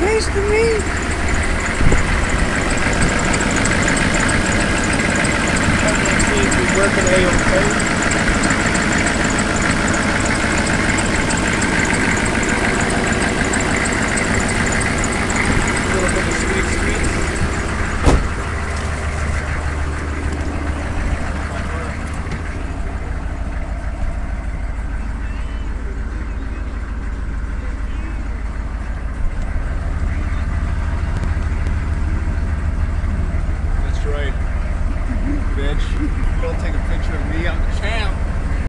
Taste the meat. Seems to be working A-OK. A little bit of sweet. That's right. Bitch. Don't take a picture of me on the channel.